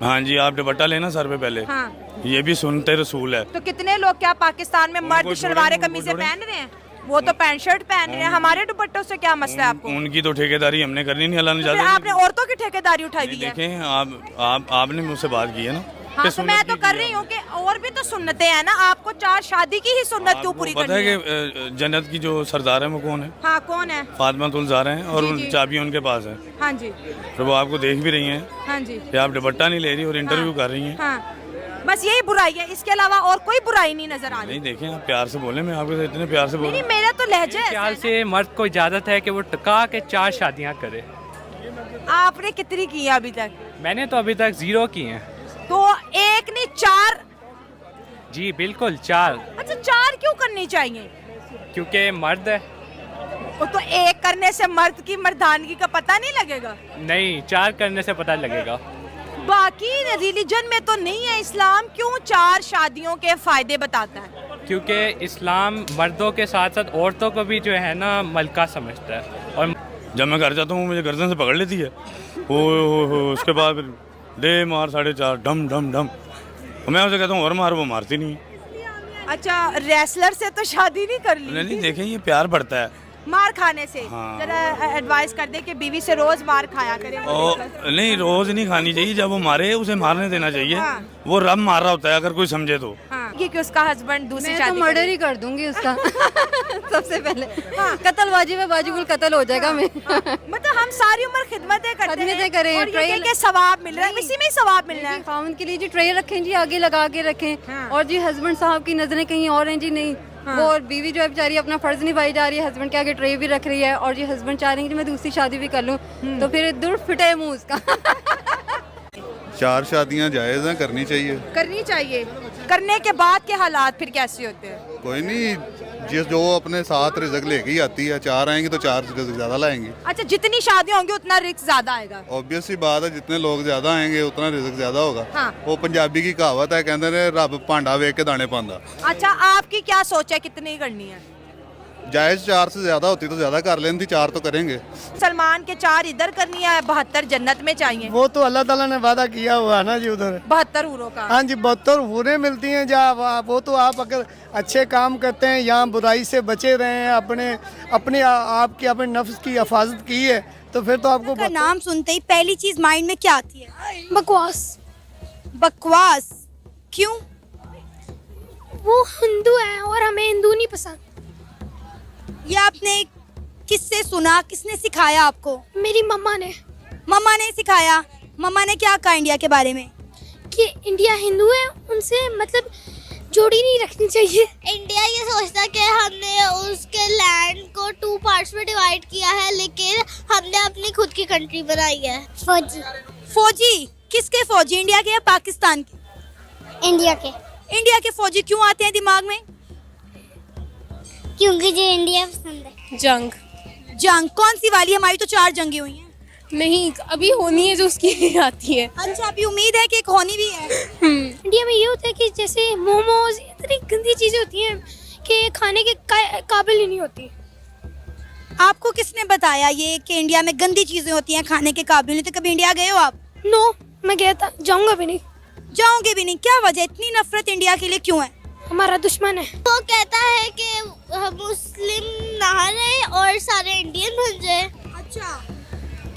हाँ जी, आप दुपट्टा लेना सर पे पहले। हाँ। ये भी सुनते रसूल है। तो कितने लोग क्या पाकिस्तान में मर्द उनको शलवारें छोड़ें, कमीजें उनको पहन रहे हैं? वो तो पैंट शर्ट पहन रहे हैं। हमारे दुपट्टों से क्या मसला है आपको? उनकी तो ठेकेदारी हमने करनी नहीं, अल्लाह ने तो फिर ज्यादा आपने औरतों की ठेकेदारी उठाई हुई है। देखें आपने मुझसे बात की है ना। हाँ, कि तो मैं सुन्नत तो की कर की रही है। हूँ कि और भी तो सुन्नतें हैं ना। आपको 4 शादी की ही सुन्नत क्यों आपको पूरी पता करनी है है? कि जन्नत की जो सरदार है वो कौन है? हाँ, कौन है? फातिमा ज़हरा हैं और जी, उन जी। चाबी उनके पास है। हाँ जी, तो वो आपको देख भी रही हैं हाँ जी। कि आप दुपट्टा नहीं ले रही और इंटरव्यू कर रही हैं। हाँ, बस यही बुराई है, इसके अलावा और कोई बुराई नहीं नजर आ रही। नहीं देखें, आप प्यार से बोले, मैं आपके साथ इतने प्यार से बोल नहीं, मेरा तो लहजा है। ख्याल से मर्द को इजाज़त है कि वो टका के 4 शादियां करे। आपने कितनी की है अभी तक? मैंने तो अभी तक 0 की हैं। तो एक नहीं 4। जी बिल्कुल 4, अच्छा, 4 क्यों करनी चाहिए? क्योंकि मर्द है। वो तो एक करने से मर्द की मर्दानगी का पता नहीं लगेगा। नहीं, 4 करने से पता लगेगा। बाकी रिलीजन में तो नहीं है। इस्लाम क्यों 4 शादियों के फायदे बताता है? क्योंकि इस्लाम मर्दों के साथ साथ औरतों को भी जो है ना मलका समझता है। और जब मैं घर जाता हूँ मुझे गर्दन से पकड़ लेती है। हो उसके बाद फिर दे मार 4.5 डम डम डम। और मैं उसे कहता हूँ और मार, वो मारती नहीं है। अच्छा, रेसलर से तो शादी नहीं कर ली? नहीं देखें, ये प्यार बढ़ता है। मार खाने से हाँ। जरा एडवाइस कर दे कि बीवी से रोज मार खाया करे। और नहीं, रोज नहीं खानी चाहिए। जब वो मारे उसे मारने देना चाहिए। हाँ। वो रब मार रहा होता है अगर कोई समझे तो। हाँ, कि उसका हस्बैंड दूसरी मैं तो शादी मर्डर करे। ही कर दूंगी उसका। सबसे पहले हाँ। कत्ल वाजिब है, वाजिबुल कत्ल हो जाएगा। मैं मतलब हम सारी उम्र खिदमतें करते खिदमतें करें, और ये ट्रेल- कि सवाब मिल रहा है, इसी में ही सवाब मिलना है। खामन के लिए जी ट्रे रखें जी, आगे लगा के रखें। हाँ। और जी हस्बैंड साहब की नजरें कहीं और हैं जी, नहीं वो और बीवी जो है बेचारी अपना फर्ज निभाई जा रही है, हस्बैंड के आगे ट्रे भी रख रही है। और जी हस्बैंड चाह रहे हैं कि मैं दूसरी शादी भी कर लूं, तो फिर दूर फिटे मुंह उसका। 4 शादियां जायज़ हैं, करनी चाहिए। करनी चाहिए। करने के बाद के हालात फिर कैसे होते हैं? कोई नहीं, जो अपने साथ रिज़्क लेके ही आती है। 4 आएंगी तो 4 रिज़्क ज़्यादा लाएंगी। अच्छा, जितनी शादियां होंगी उतना रिस्क ज्यादा आएगा। ऑब्वियस सी बात है, जितने लोग ज़्यादा आएंगे उतना रिज़्क ज़्यादा होगा। हाँ। वो पंजाबी की कहावत है, कहते हैं रब भांडा वेख के दाने पांदा। अच्छा, आपकी क्या सोच है, कितनी करनी है? जायज़ 4 से ज़्यादा होती तो ज़्यादा कर लेती, 4 तो करेंगे। सलमान के 4 इधर करनी है, 72 जन्नत में चाहिए। वो तो अल्लाह ताला ने वादा किया हुआ है ना जी उधर। 72 हूरों का। हाँ जी, 72 हूरें मिलती हैं जहाँ। वो तो आप अगर अच्छे काम करते हैं, यहाँ बुराई से बचे रहे हैं, अपने आपकी अपने नफ्स की हिफाजत की है, तो फिर तो आपको का नाम सुनते ही पहली चीज माइंड में क्या आती है? बकवास। बकवास। क्यों? वो हिंदू है और हमें हिंदू नहीं पसंद। ये आपने किससे सुना, किसने सिखाया आपको? मेरी मम्मा ने मम्मा ने सिखाया। मम्मा ने क्या कहा इंडिया के बारे में? कि इंडिया हिंदू है, उनसे मतलब जोड़ी नहीं रखनी चाहिए। इंडिया ये सोचता है कि हमने उसके लैंड को 2 पार्ट्स में डिवाइड किया है, लेकिन हमने अपनी खुद की कंट्री बनाई है। फौजी। फौजी? किसके फौजी, इंडिया के या पाकिस्तान के? इंडिया के। इंडिया के फौजी क्यों आते हैं दिमाग में? क्योंकि जो इंडिया पसंद है। जंग जंग कौन सी वाली? हमारी तो 4 जंगें हुई हैं। नहीं, अभी होनी है जो उसकी आती है। अच्छा, अभी उम्मीद है कि एक होनी भी है। इंडिया में ये होता है कि जैसे मोमोज, इतनी गंदी चीजें होती हैं कि खाने के काबिल ही नहीं होती। आपको किसने बताया ये कि इंडिया में गंदी चीजें होती हैं, खाने के काबिल नहीं? तो कभी इंडिया गए हो आप? नो, मैं गया था, जाऊंगा भी नहीं। जाओगे भी नहीं? क्या वजह, इतनी नफरत इंडिया के लिए क्यों है? हमारा दुश्मन है। वो कहता है कि मुस्लिम ना रहे और सारे इंडियन बन जाए। अच्छा,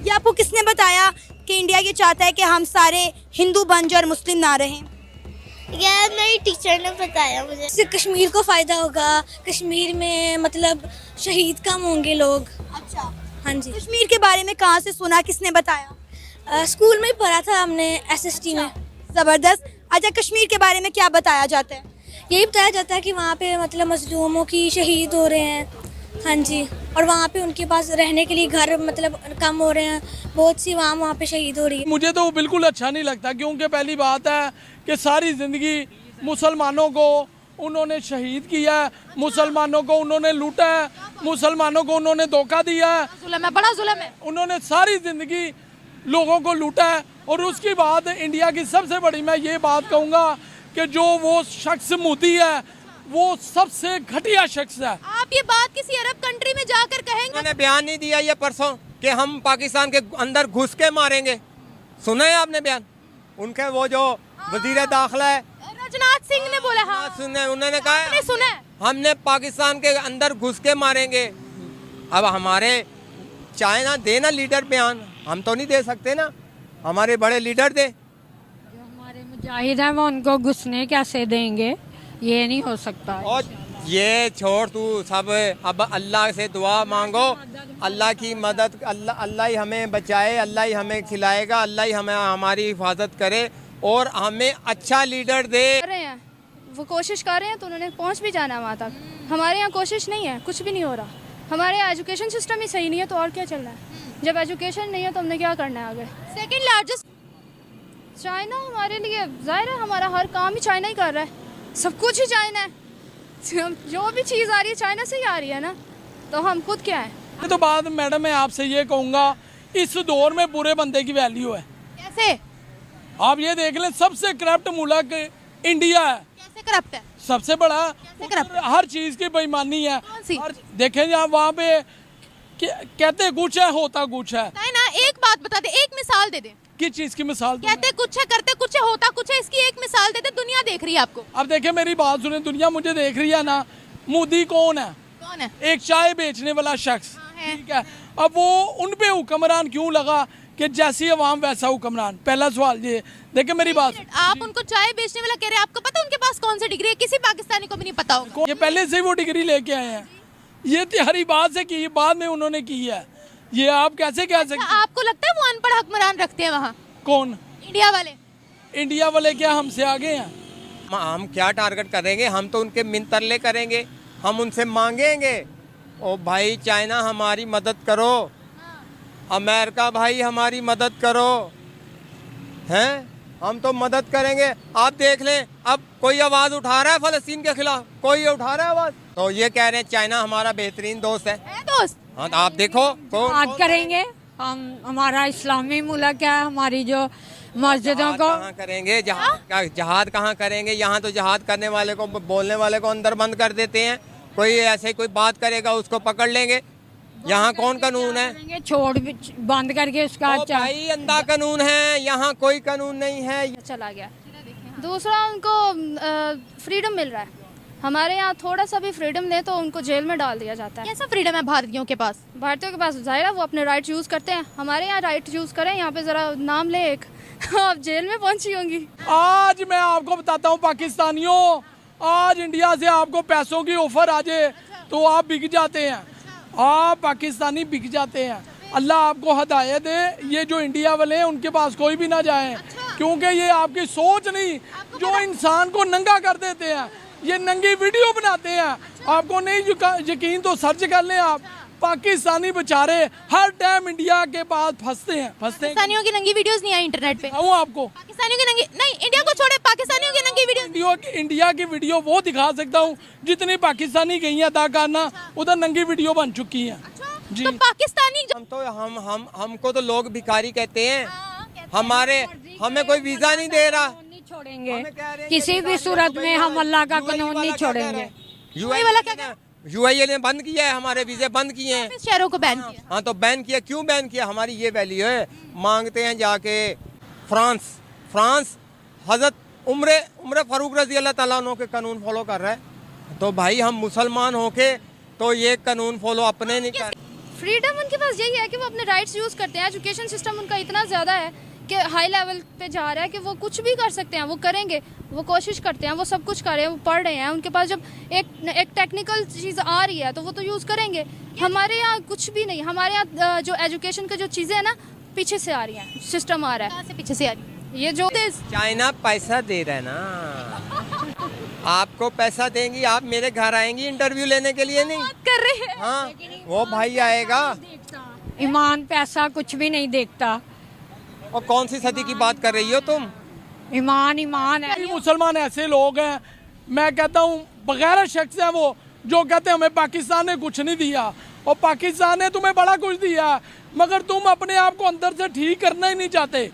ये आपको किसने बताया कि इंडिया ये चाहता है कि हम सारे हिंदू बन जाए और मुस्लिम ना रहें? ये मेरी टीचर ने बताया मुझे। इससे कश्मीर को फायदा होगा। कश्मीर में मतलब शहीद कम होंगे लोग। अच्छा, हाँ जी। कश्मीर के बारे में कहाँ से सुना, किसने बताया? स्कूल में ही पढ़ा था हमने, SST में। जबरदस्त। अच्छा, कश्मीर के बारे में क्या बताया जाता है? यही बताया जाता है कि वहाँ पे मतलब मजलूमों की शहीद हो रहे हैं। हाँ जी। और वहाँ पे उनके पास रहने के लिए घर मतलब कम हो रहे हैं, बहुत सी वहाँ पे शहीद हो रही है। मुझे तो बिल्कुल अच्छा नहीं लगता, क्योंकि पहली बात है कि सारी ज़िंदगी मुसलमानों को उन्होंने शहीद किया है, मुसलमानों को उन्होंने लूटा है, मुसलमानों को उन्होंने धोखा दिया है। जुल्म है, बड़ा जुल्म है। उन्होंने सारी ज़िंदगी लोगों को लूटा है। और उसके बाद इंडिया की सबसे बड़ी मैं ये बात कहूँगा कि जो वो शख्स मोदी है वो सबसे घटिया शख्स है। आप ये बात किसी अरब कंट्री में जाकर कहेंगे? उन्होंने बयान नहीं दिया ये परसों कि हम पाकिस्तान के अंदर घुस के मारेंगे। सुना है आपने बयान? उनके वो जो वजीर दाखिला है राजनाथ सिंह ने बोला। हाँ, उन्होंने कहा आपने सुना है? हमने पाकिस्तान के अंदर घुस के मारेंगे। अब हमारे चाइना देना लीडर बयान, हम तो नहीं दे सकते ना, हमारे बड़े लीडर दे। जो हमारे मुजाहिद हैं वो उनको घुसने कैसे देंगे, ये नहीं हो सकता। और ये छोड़ तू सब, अब अल्लाह से दुआ मांगो, अल्लाह की मदद, अल्लाह ही हमें बचाए, अल्लाह ही हमें खिलाएगा, अल्लाह ही हमें हमारी हिफाजत करे और हमें अच्छा लीडर दे। कर रहे हैं, वो कोशिश कर रहे हैं तो उन्होंने पहुंच भी जाना वहाँ तक। हमारे यहाँ कोशिश नहीं है, कुछ भी नहीं हो रहा। हमारे यहाँ एजुकेशन सिस्टम ही सही नहीं है तो और क्या चल रहा है। जब एजुकेशन नहीं है तो हमने क्या करना है आगे। सेकंड लार्जेस्ट चाइना हमारे लिए जाहिर है, हमारा हर काम ही चाइना ही कर रहा है, सब कुछ ही चाइना है। जो भी चीज़ आ रही है चाइना से ही आ रही है ना, तो हम खुद क्या है। तो बात मैडम मैं आपसे ये कहूँगा, इस दौर में बुरे बंदे की वैल्यू है। कैसे? आप ये देख लें, सबसे करप्ट मुल्क इंडिया है। कैसे करप्ट है? सबसे बड़ा, करप्ट? हर चीज की बेईमानी है। कौन सी? देखें आप वहाँ पे कहते कुछ है, होता कुछ है। ना एक बात बता दे, एक मिसाल दे दे। किस चीज की मिसाल दूं मैं? कहते कुछ है, करते कुछ है, होता कुछ है, इसकी एक मिसाल दे दे, दुनिया देख रही है आपको। अब देखें मेरी बात सुने, दुनिया मुझे देख रही है ना। मोदी कौन है? कौन है? एक चाय बेचने वाला शख्स, ठीक है। अब वो उन पे हुक्मरान क्यों लगा कि जैसी अवाम वैसा हुक्मरान? पहला सवाल ये। देखिए मेरी बात, आप उनको चाय बेचने वाला कह रहे हैं, आपको पता है उनके पास कौन सी डिग्री है? किसी पाकिस्तानी को भी नहीं पता होगा। ये पहले से ही वो डिग्री लेके आए हैं, ये तिहारी बात से की, बाद में उन्होंने की है। ये आप कैसे कह सकते? आपको लगता है वो अनपढ़ हुक्मरान रखते हैं वहाँ? कौन? इंडिया वाले। इंडिया वाले क्या हमसे आगे हैं? हम क्या टारगेट करेंगे? हम तो उनके मिनतरले करेंगे, हम उनसे मांगेंगे, ओ भाई चाइना हमारी मदद करो, अमेरिका भाई हमारी मदद करो, हैं? हम तो मदद करेंगे। आप देख लें, अब कोई आवाज़ उठा रहा है फ़लस्तीन के खिलाफ? कोई उठा रहा है आवाज़? तो ये कह रहे हैं चाइना हमारा बेहतरीन दोस्त है। दोस्त? हाँ, तो आप देखो बात करेंगे हम, हमारा इस्लामी मुल्क है, हमारी जो मस्जिदों को कहाँ करेंगे जहाद कहाँ करेंगे? यहाँ तो जहाद करने वाले को, बोलने वाले को अंदर बंद कर देते हैं। कोई ऐसे कोई बात करेगा उसको पकड़ लेंगे। यहाँ कौन कानून है? छोड़ बंद करके उसका भाई अंधा कानून है, यहाँ कोई कानून नहीं है। चला गया। दूसरा, उनको फ्रीडम मिल रहा है, हमारे यहाँ थोड़ा सा भी फ्रीडम ले तो उनको जेल में डाल दिया जाता है। कैसा फ्रीडम है भारतीयों के पास? भारतीयों के पास जाहिर है वो अपने राइट्स यूज़ करते हैं। हमारे यहाँ राइट यूज़ करें, यहाँ पे ज़रा नाम ले एक आप जेल में पहुंची होंगी। आज मैं आपको बताता हूँ पाकिस्तानियों, आज इंडिया से आपको पैसों की ऑफर आ जाए तो आप बिक जाते हैं। आप पाकिस्तानी बिक जाते हैं। अल्लाह आपको हदायत है, ये जो इंडिया वाले हैं उनके पास कोई भी ना जाए, क्योंकि ये आपकी सोच नहीं, जो इंसान को नंगा कर देते हैं, ये नंगी वीडियो बनाते हैं। आपको नहीं यकीन तो सर्च कर लें आप। पाकिस्तानी बेचारे हर टाइम इंडिया के पास फंसते हैं। पाकिस्तानियों की नंगी वीडियोस नहीं आई इंटरनेट पे? आपको पाकिस्तानियों की नंगी नहीं, इंडिया को छोड़े, पाकिस्तानियों की नंगी वीडियो। इंडिया की वीडियो वो दिखा सकता हूँ जितनी पाकिस्तानी गई है अदाकारना, उधर नंगी वीडियो बन चुकी है। जी तो पाकिस्तानी हमको तो लोग भिखारी कहते हैं। हमारे हमें कोई वीजा नहीं दे रहा। छोड़ेंगे किसी भी सूरत में, हम अल्लाह का कानून नहीं छोड़ेंगे। यूएई वाला क्या? यूएई ने बंद किया है, हमारे वीजे बंद किए हैं, शहरों को बैन किया। हाँ तो बैन किया, क्यों बैन किया? हमारी ये वैल्यू है। मांगते हैं जाके फ्रांस हजरत उम्र फारूक रजी अल्लाह ताला अन्हु के कानून फॉलो कर रहा है। तो भाई हम मुसलमान होके तो ये कानून फॉलो अपने नहीं कर। फ्रीडम उनके पास यही है कि वो अपने राइट्स यूज़ करते हैं। एजुकेशन सिस्टम उनका इतना ज़्यादा है कि हाई लेवल पे जा रहा है कि वो कुछ भी कर सकते हैं, वो करेंगे, वो कोशिश करते हैं, वो सब कुछ कर रहे हैं, वो पढ़ रहे हैं। उनके पास जब एक टेक्निकल चीज़ आ रही है तो वो तो यूज़ करेंगे। हमारे यहाँ कुछ भी नहीं। हमारे यहाँ जो एजुकेशन की जो चीज़ें हैं ना, पीछे से आ रही हैं, सिस्टम आ रहा है। कहाँ से पीछे से आ रही है? ये जो चाइना पैसा दे रहा है ना, आपको पैसा देंगी, आप मेरे घर आएंगी इंटरव्यू लेने के लिए? नहीं कर रहे हैं। हाँ, वो भाई आएगा। ईमान पैसा कुछ भी नहीं देखता। और कौन सी सदी की बात कर रही हो तुम? ईमान है। मुसलमान ऐसे लोग हैं, मैं कहता हूँ बगैर शख्स है वो, जो कहते हैं हमें पाकिस्तान ने कुछ नहीं दिया, और पाकिस्तान ने तुम्हें बड़ा कुछ दिया, मगर तुम अपने आप को अंदर से ठीक करना ही नहीं चाहते।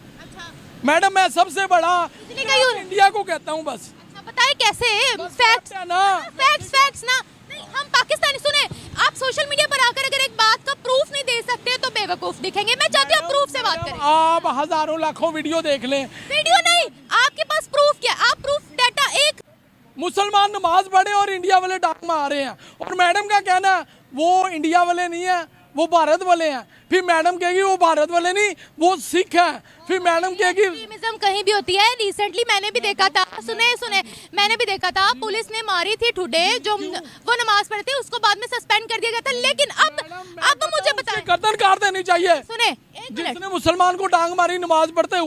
मैडम मैं सबसे बड़ा इंडिया को कहता हूँ बस। बताए कैसे? फैक्ट्स ना, फैक्ट्स ना। नहीं, हम पाकिस्तानी सुने, आप सोशल मीडिया पर आकर अगर एक बात का प्रूफ नहीं दे सकते तो बेवकूफ दिखेंगे। मैं चाहती हूँ आप प्रूफ से बात करें। आप हजारों लाखों वीडियो देख लें, वीडियो नहीं, आपके पास प्रूफ क्या? आप प्रूफ डाटा एक मुसलमान नमाज पढ़े और इंडिया वाले डांग मार रहे हैं। और मैडम का कहना है वो इंडिया वाले नहीं है, वो भारत वाले हैं। फिर मैडम कहेगी वो भारत वाले नहीं, वो सिख हैं। फिर मैडम कहेगी एक्सट्रीमिज्म कहीं भी होती है। रिसेंटली मैंने भी देखा था, सुने मैंने भी देखा था, पुलिस ने मारी थी ठुडे जो वो नमाज पढ़े थे, उसको बाद में सस्पेंड कर दिया गया था। लेकिन अब मुझे बताएं, गर्दन काट देनी चाहिए सुने एक मिनट, जिसने मुसलमान को डांग मारी नमाज पढ़ते हुए।